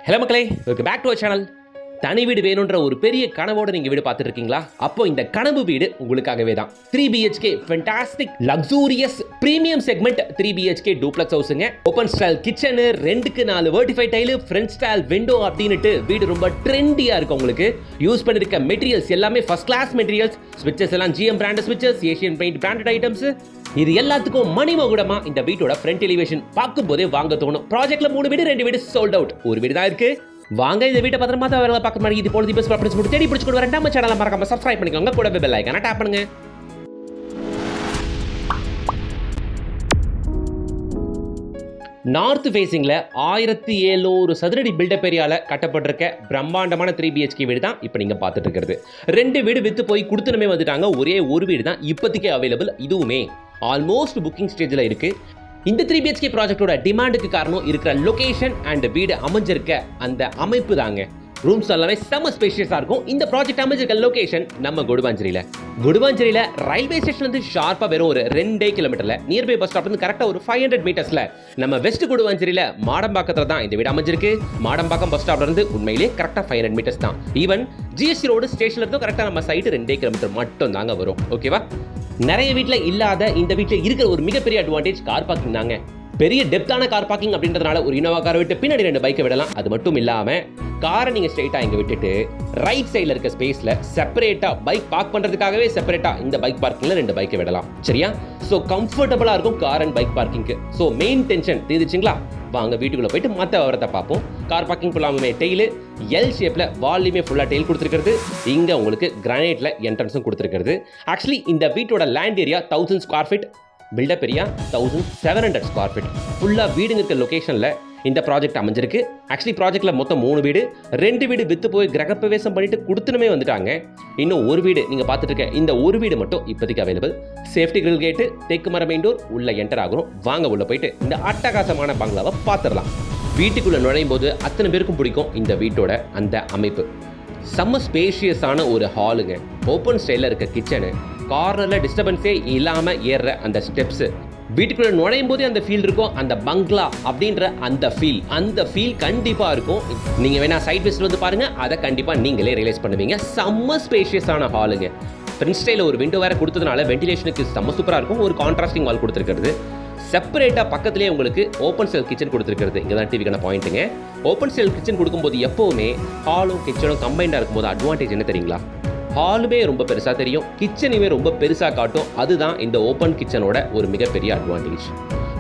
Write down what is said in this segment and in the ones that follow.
Hello மக்களே, welcome back to our channel. தனி வீடு வேணுன்ற ஒரு பெரிய கனவோட நீங்க வீடு பார்த்துட்டு இருக்கீங்களா? அப்போ இந்த கனவு வீடு உங்களுக்காகவே தான். 3 BHK fantastic luxurious premium segment 3 BHK duplex ஹவுஸ்ங்க. ஓபன் ஸ்டைல் கிச்சன், 2க்கு 4 வெர்டிஃபை டைல், ஃப்ரண்ட் ஸ்டைல் விண்டோ அப்படினுட்டு வீடு ரொம்ப ட்ரெண்டியா இருக்கு. உங்களுக்கு யூஸ் பண்ணிருக்க மெட்டீரியல்ஸ் எல்லாமே ஃபர்ஸ்ட் கிளாஸ் மெட்டீரியல்ஸ். ஸ்விட்சஸ் எல்லாம் GM பிராண்ட் ஸ்விட்சஸ், ஏசியன் பெயிண்ட் பிராண்டட் ஐட்டம்ஸ். இது எல்லாத்துக்கும் மணிமகுடமா இந்த வீட்டோட ஃப்ரண்ட் எலிவேஷன் பார்க்கும் போதே வாங்க தோணும். ப்ராஜெக்ட்ல 3 வீடு 2 வீடு சோல்ட் அவுட், ஒரு வீடு தான் இருக்கு. வாங்க இந்த வீட்டை பத்திரமா தான் வேலை பார்க்க மாதிரி இது போல தி பெஸ்ட் ப்ராப்பர்ட்டிஸ் போட்டு தேடி பிடிச்சு கொண்டு வரேன். நம்ம சேனலை மறக்காம சப்ஸ்கிரைப் பண்ணிக்கோங்க, கூட பெல் ஐகானை டேப் பண்ணுங்க. நார்த் ஃபேசிங்ல 1700 சதுரடி பில்டப் ஏரியால கட்டப்பட்டிருக்க பிரம்மாண்டமான 3 BHK வீடு தான் இப்போ நீங்க பார்த்துட்டு இருக்கிறது. 2 வீடு வித்து போய் கொடுத்துனமே வந்துட்டாங்க. ஒரே ஒரு வீடு தான் இப்போதைக்கு அவைலபிள். இதுவுமே ஆல்மோஸ்ட் புக்கிங் ஸ்டேஜில் இருக்கு. இந்த 3 BHK ப்ராஜெக்டோட டிமாண்டுக்கு காரணம் இருக்கிற லொகேஷன் அண்ட் வீடு அமைஞ்சிருக்க அந்த அமைப்பு தாங்க. ரூம்ஸ் எல்லாமே செம்ம ஸ்பேஷியஸாக இருக்கும். இந்த ப்ராஜெக்ட் அமைஞ்சிருக்க லொகேஷன் நம்ம கொடுவாஞ்சேரியில் ரயில்வே ஸ்டேஷன்லேருந்து ஷார்ப்பாக வெறும் ஒரு 2 கிலோமீட்டரில் நியர்பை பஸ் ஸ்டாப்லேருந்து கரெக்டாக ஒரு 500 மீட்டர்ஸில் நம்ம வெஸ்ட் கொடுவாஞ்சேரியில் மாடம்பாக்கத்தில் தான் இந்த வீடு அமைஞ்சிருக்கு. மாடம்பாக்கம் பஸ் ஸ்டாப்லேருந்து உண்மையிலே கரெக்டாக 500 மீட்டர்ஸ் தான். ஈவன் GST ரோடு ஸ்டேஷன்ல இருந்தும் கரெக்டாக நம்ம சைட்டு 2 கிலோமீட்டர் மட்டும் தாங்க வரும். ஓகேவா? நிறைய வீட்டில் இல்லாத இந்த வீட்டில் இருக்கிற ஒரு மிகப்பெரிய அட்வான்டேஜ் கார் பார்க்கிங் தாங்க. பெரிய டெப்தான கார் பார்க்கிங் அப்படின்றதுனால ஒரு இனோவா காரை விட்டு பின்னாடி 2 பைக்கை விடலாம். அது மட்டும் இல்லாம காரை நீங்க ஸ்ட்ரைட்டா இங்க விட்டுட்டு ரைட் சைடுல இருக்க ஸ்பேஸ்ல செப்பரேட்டா பைக் பார்க் பண்றதுக்காகவே செப்பரேட்டா இந்த பைக் பார்க்கிங்ல 2 பைக்கை விடலாம். சரியா? சோ கம்ஃபர்டபுளா இருக்கும் கார் அண்ட் பைக் பார்க்கிங்க்கு. சோ மெயின் டென்ஷன் தீர்ந்துச்சுங்களா? வாங்க வீட்டுக்குள்ள போயிட்டு மற்ற விவரத்தை பார்ப்போம். கார் பார்க்கிங் ஃபுல்லாமே டெய்லு எல் ஷேப்ல வால்லையுமே ஃபுல்லா டெயில் கொடுத்துருக்கிறது. இங்க உங்களுக்கு கிரானைட்ல என்ட்ரன்ஸும் கொடுத்துருக்கிறது. ஆக்சுவலி இந்த வீட்டோட land area 1000 square feet, built up area 1700 square feet. ஃபுல்லா வீடுங்க இருக்க லொகேஷன்ல இந்த ப்ராஜெக்ட் அமைஞ்சிருக்கு. ஆக்சுவலி ப்ராஜெக்ட்ல மொத்தம் 3 வீடு, 2 வீடு வித்து போய் கிரகப்பிரவேசம் பண்ணிட்டு கொடுத்துனுமே வந்துட்டாங்க. இன்னும் ஒரு வீடு நீங்க பார்த்துட்டு இருக்க இந்த ஒரு வீடு மட்டும் இப்போதைக்கு அவைலபிள். சேஃப்டி கிரில் கேட்டு, தேக்கு மர மெயின் டோர், உள்ள என்டர் ஆகும். வாங்க உள்ள போயிட்டு இந்த அட்டகாசமான பங்களாவை பார்த்துடலாம். வீட்டுக்குள்ள நுழையும் போது அத்தனை பேருக்கும் பிடிக்கும் இந்த வீட்டோட அந்த அமைப்பு. செம்ம ஸ்பேஷியஸான ஒரு ஹாலுங்க. ஓப்பன் ஸ்டைலில் இருக்க கிச்சனு, கார்னரில் டிஸ்டர்பன்ஸே இல்லாமல் ஏறுற அந்த ஸ்டெப்ஸு, வீட்டுக்குள்ள நுழையும் போதே அந்த ஃபீல் இருக்கும். அந்த பங்களா அப்படின்ற அந்த ஃபீல் கண்டிப்பா இருக்கும். நீங்க வேணா சைட் விசிட் வந்து பாருங்க, அதை கண்டிப்பா நீங்களே ரியலைஸ் பண்ணுவீங்க. செம்ம ஸ்பேஷியஸான ஹாலுங்க. ஃப்ரண்ட் ஸ்டைல ஒரு விண்டோ வேற கொடுத்ததுனால வென்டிலேஷனுக்கு செம்ம சூப்பரா இருக்கும். ஒரு கான்ட்ராஸ்டிங் வால் கொடுத்துருக்கிறது. செப்பரேட்டா பக்கத்திலே உங்களுக்கு ஓப்பன் ஸ்டைல் கிச்சன் கொடுத்துருக்கிறது. இங்கே தான் டிவிக்கான பாயிண்ட்டுங்க. ஓப்பன் ஸ்டைல் கிச்சன் கொடுக்கும்போது எப்பவுமே ஹாலும் கிச்சனும் கம்பைண்டாக இருக்கும்போது அட்வான்டேஜ் என்ன தெரியுங்களா? ஹாலுமே ரொம்ப பெருசாக தெரியும், கிச்சனையுமே ரொம்ப பெருசாக காட்டும். அதுதான் இந்த ஓப்பன் கிச்சனோட ஒரு மிகப்பெரிய அட்வான்டேஜ்.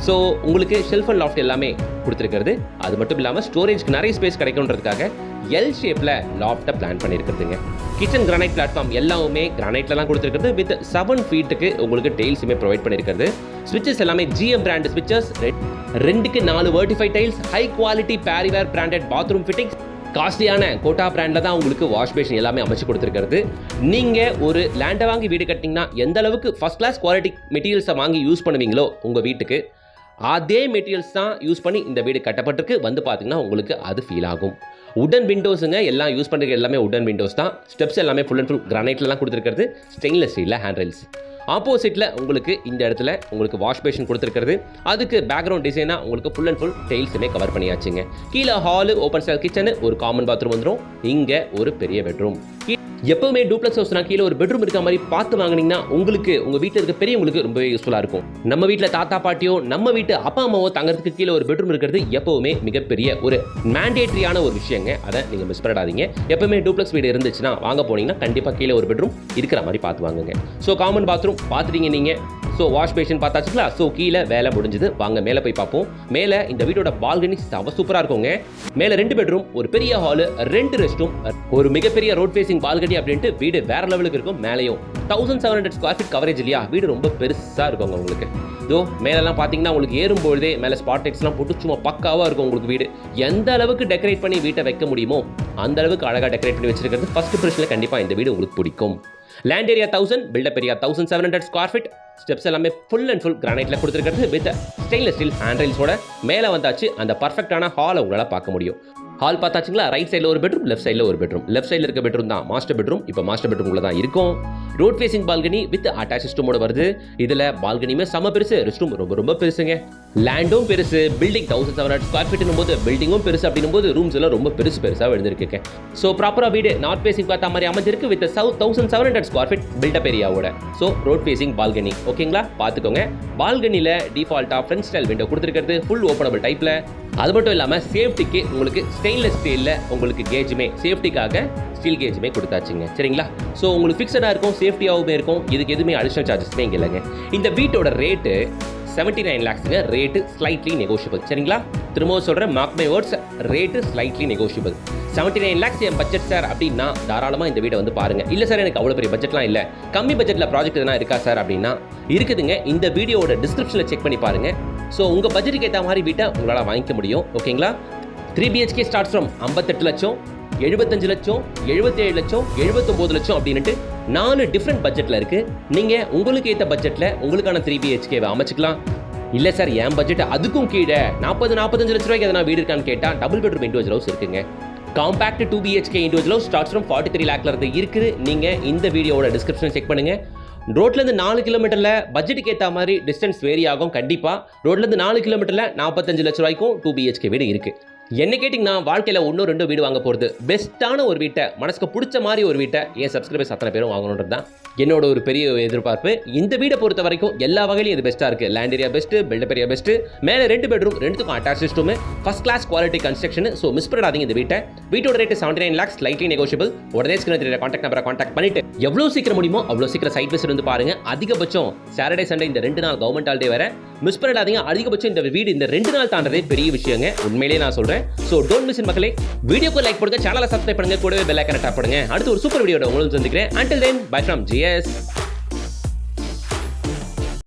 ஸோ உங்களுக்கு ஷெல்ஃப் அண்ட் லாஃப்ட் எல்லாமே கொடுத்துருக்கிறது. அது மட்டும் இல்லாமல் ஸ்டோரேஜ்க்கு நிறைய ஸ்பேஸ் கிடைக்கும்ன்றதுக்காக எல் ஷேப்பில் லாஃப்ட்டை பிளான் பண்ணியிருக்கிறதுங்க. கிச்சன் கிரானைட் பிளாட்ஃபார்ம் எல்லாமே கிரானைட்லாம் கொடுத்துருக்கிறது. வித் 7 ஃபீட்டுக்கு உங்களுக்கு டெயில்ஸுமே ப்ரொவைட் பண்ணியிருக்கிறது. ஸ்விட்சஸ் எல்லாமே GM பிராண்ட் ஸ்விட்சஸ், 2க்கு 4 வெர்டிஃபை tiles, high quality Parryware branded bathroom fittings, காஸ்ட்லியான கோட்டா பிராண்டில் தான் உங்களுக்கு வாஷ் பேஷன் எல்லாமே அமைச்சு கொடுத்துருக்கிறது. நீங்கள் ஒரு லேண்டை வாங்கி வீடு கட்டிங்கன்னா எந்த அளவுக்கு ஃபர்ஸ்ட் கிளாஸ் குவாலிட்டி மெட்டீரியல்ஸை வாங்கி யூஸ் பண்ணுவீங்களோ உங்கள் வீட்டுக்கு, அதே மெட்டீரியல்ஸ் தான் யூஸ் பண்ணி இந்த வீடு கட்டப்பட்டிருக்கு. வந்து பார்த்தீங்கன்னா உங்களுக்கு அது ஃபீல் ஆகும். உடன் விண்டோஸுங்க, எல்லாம் யூஸ் பண்ணுறது எல்லாமே உடன் விண்டோஸ் தான். ஸ்டெப்ஸ் எல்லாமே ஃபுல் அண்ட் ஃபுல் கிரானைட்லாம் கொடுத்துருக்கிறது. ஸ்டெயின்லெஸ் ஸ்டீலில் ஹேண்ட் ரெயில்ஸ். ஆப்போசிட்டில் உங்களுக்கு இந்த இடத்துல உங்களுக்கு வாஷ் பேஷன் கொடுத்துருக்கிறது. அதுக்கு பேக்ரவுண்ட் டிசைனாக உங்களுக்கு ஃபுல் அண்ட் ஃபுல் டெயில்ஸுமே கவர் பண்ணியாச்சுங்க. கீழே ஹாலு, ஓப்பன் ஸ்டைல் கிச்சனு, ஒரு காமன் பாத்ரூம் வந்துடும். இங்கே ஒரு பெரிய பெட்ரூம். எப்பவுமே டூப்ளெக்ஸ் ஹவுஸ்னா கீழே ஒரு பெட்ரூம் இருக்க மாதிரி பார்த்து வாங்கினீங்கன்னா உங்களுக்கு உங்கள் வீட்டில் இருக்க பெரியவங்களுக்கு ரொம்பவே யூஸ்ஃபுல்லாக இருக்கும். நம்ம வீட்டில் தாத்தா பாட்டியோ நம்ம வீட்டு அப்பா அம்மாவோ தங்கறதுக்கு கீழே ஒரு பெட்ரூம் இருக்கிறது எப்பவுமே மிகப்பெரிய ஒரு மேண்டேட்ரியான ஒரு விஷயங்க. அதை நீங்கள் மிஸ் பண்ணிடாதீங்க. எப்பவுமே டூப்ளெக்ஸ் வீடு இருந்துச்சுன்னா வாங்க போனீங்கன்னா கண்டிப்பாக கீழே ஒரு பெட்ரூம் இருக்கிற மாதிரி பார்த்து வாங்குங்க. ஸோ காமன் பாத்ரூம் பார்த்துட்டீங்க நீங்கள். ஸோ வாஷ் பேஷன் பார்த்தாச்சுங்களா? ஸோ கீழே வேலை முடிஞ்சது. வாங்க மேலே போய் பார்ப்போம். மேலே இந்த வீட்டோட பால்கனி சூப்பராக இருக்குங்க. மேலே 2 பெட்ரூம், ஒரு பெரிய ஹாலு, 2 ரெஸ்ட் ரூம், ஒரு மிகப்பெரிய ரோட் ஃபேசிங் பால்கனி அப்படின்ட்டு வீடு வேற லெவலுக்கு இருக்கும். மேலேயும் 1700 ஸ்கொயர் ஃபீட் கவரேஜ் இல்லையா? வீடு ரொம்ப பெருசாக இருக்குங்க உங்களுக்கு. இதோ மேலெல்லாம் பார்த்தீங்கன்னா உங்களுக்கு ஏறும்பொழுதே மேலே ஸ்பாட் லைட்ஸ்லாம் போட்டு சும்மா பக்காவாக இருக்கும் உங்களுக்கு வீடு. எந்த அளவுக்கு டெக்கரேட் பண்ணி வீட்டை வைக்க முடியுமோ அந்த அளவுக்கு அழகாக டெக்கரேட் பண்ணி வச்சிருக்கிறது ஃபர்ஸ்ட் இம்ப்ரெஷனில் கண்டிப்பாக இந்த வீடு உங்களுக்கு பிடிக்கும். Land area 1000, built up area 1700 square feet. Steps எல்லாமே ஃபுல் அண்ட் ஃபுல் கிரானைட்ல கொடுத்துருக்கிறது. வித் ஸ்டெயின்லெஸ் ஸ்டீல் ஹேண்ட் ரெயில்ஸோட மேலே வந்தாச்சு. அந்த பர்ஃபெக்டான ஹாலை உங்களால் பார்க்க முடியும். ஹால் பார்த்தாச்சுங்களா? ரைட் சைடில் ஒரு பெட்ரூம், லெஃப்ட் சைடில் ஒரு பெட்ரூம். லெஃப்ட் சைடில் இருக்க பெட்ரூம் தான் மாஸ்டர் பெட்ரூம். இப்போ மாஸ்டர் பெட்ரூம்ல தான் இருக்கும். Road facing balcony with attach ரெஸ்ட்ரூமோட வருது. இதில் பால்கனியுமே செம பெருசு, ரெஸ்ட்ரூம் ரொம்ப ரொம்ப பெருசுங்க. லேண்டும் பெருசு, பில்டிங் 1700 ஸ்கொயர் ஃபீட்னும் போது பில்டிங்கும் பெருசு அப்படின்னும் போது ரூம்ஸ் எல்லாம் ரொம்ப பெருசாக எழுந்திருக்குங்க. ஸோ ப்ராப்பராக வீடு நார்த் ஃபேசிங் பார்த்த மாதிரி அமைஞ்சிருக்கு வித் 1700 ஸ்கொயர் ஃபீட் பில்டப் ஏரியாவோட. ஸோ ரோட் ஃபேசிங் பால்கனி ஓகேங்களா? பார்த்துக்கோங்க. பால்கனியில் டிஃபால்ட்டாக ஃப்ரண்ட் ஸ்டைல் விண்டோ கொடுத்துருக்கிறது ஃபுல் ஓப்பனபிள் டைப்பில். அது மட்டும் இல்லாமல் சேஃப்டிக்கு உங்களுக்கு ஸ்டெயின்லெஸ் ஸ்டீலில் உங்களுக்கு கேஜுமே சேஃப்டிக்காக ஸ்டீல் கேஜுமே கொடுத்தாச்சுங்க. சரிங்களா? ஸோ உங்களுக்கு ஃபிக்ஸடாக இருக்கும், சேஃப்டியாகவுமே இருக்கும். இதுக்கு எதுவுமே அடிஷனல் சார்ஜஸ்மே இங்கே இல்லைங்க. இந்த வீட்டோட ரேட்டு 79 lakhsங்க. Rate slightly negotiable. சரிங்களா? திரும்பவும் சொல்கிறேன், mark my words, rate slightly negotiable. 79 lakhs என் பட்ஜெட் சார் அப்படின்னா தாராளமாக இந்த வீடை வந்து பாருங்கள். இல்லை சார் எனக்கு அவ்வளோ பெரிய பட்ஜெட்லாம் இல்லை, கம்மி பட்ஜெட்டில் ப்ராஜெக்ட் எதுனா இருக்கா சார் அப்படின்னா இருக்குதுங்க. இந்த வீடியோவோட டிஸ்கிரிப்ஷனில் செக் பண்ணி பாருங்கள். ஸோ உங்கள் பட்ஜெட்டுக்கு ஏற்ற மாதிரி வீட்டை உங்களால் வாங்கிக்க முடியும். ஓகேங்களா? 3 BHK ஸ்டார்ட் ஃப்ரம் 58 லட்சம், 75 லட்சம், 77 லட்சம், 79 லட்சம் அப்படின்ட்டு 4 டிஃப்ரெண்ட் பட்ஜெட்டில் இருக்குது. நீங்கள் உங்களுக்கு ஏற்ற பட்ஜெட்டில் உங்களுக்கான 3 BHKவை அமைச்சிக்கலாம். இல்லை சார் என் பட்ஜெட் அதுக்கும் கீழே 45 லட்ச ரூபாய்க்கு எதனா வீடு இருக்கான்னு கேட்டால் டபுள் பெட்ரூம் இண்டிவிஜுவல் ஹவுஸ் இருக்குங்க. Compact 2 BHK individual house starts from 43 lakhல இருந்து இருக்குது. நீங்கள் இந்த வீடியோவோட டிஸ்கிரிப்ஷன் செக் பண்ணுங்கள். ரோட்லேருந்து 4 கிலோமீட்டரில் பட்ஜெட்டுக்கு ஏற்ற மாதிரி டிஸ்டன்ஸ் வேரி ஆகும். கண்டிப்பாக ரோட்லேருந்து 4 கிலோமீட்டரில் 45 லட்ச ரூபாய்க்கும் 2 BHK வீடு இருக்குது. என்ன கேட்டிங்கன்னா வாழ்க்கையில் 1-2 வீடு வாங்க போகிறது பெஸ்ட்டான ஒரு வீட்டை, மனசுக்கு பிடிச்ச மாதிரி ஒரு வீட்டை என் சப்ஸ்கிரைபர்ஸ் அத்தனை பேரும் வாங்கணுன்றது தான் என்னோட ஒரு பெரிய எதிர்பார்ப்பு. இந்த வீடை பொறுத்த வரைக்கும் எல்லா வகையிலும் இது பெஸ்ட்டாக இருக்குது. Land area best, built up area best, மேலே 2 பெட்ரூம், 2த்துக்கும் attach restroom, first class quality construction. So miss பண்ணாதீங்க இந்த வீட்டை. வீட்டோட ரேட்டு 79 lakhs, ஸ்லைட்லி நெகோஷியபிள். உடனே ஸ்கிரீனில் தெரியற கான்டாக்ட் நம்பரை கான்டாக்ட் பண்ணிட்டு எவ்வளோ சீக்கிரம் முடியுமோ அவ்வளோ சீக்கிரம் சைட் விசிட் வந்து பாருங்க. அதிகபட்சம் சாட்டர்டே சண்டே இந்த 2 நாள் கவர்மெண்ட் ஹாலிடே வேற மிஸ் பண்ணிடாதீங்க. அதிகபட்சம் இந்த வீடு இந்த 2 நாள் தாண்டதே பெரிய விஷயங்க, உண்மையிலேயே நான் சொல்கிறேன். ஸோ டோன்ட் மிஸ் இன் மக்களே. வீடியோக்கு லைக் பண்ணுங்க, சேனலை சப்ஸ்கிரைப் பண்ணுங்க, கூடவே பெல் ஐகானை டாப் பண்ணுங்க. அடுத்து ஒரு சூப்பர் வீடியோட உங்களுக்கு சந்திக்கிறேன். Until then, bye from GS.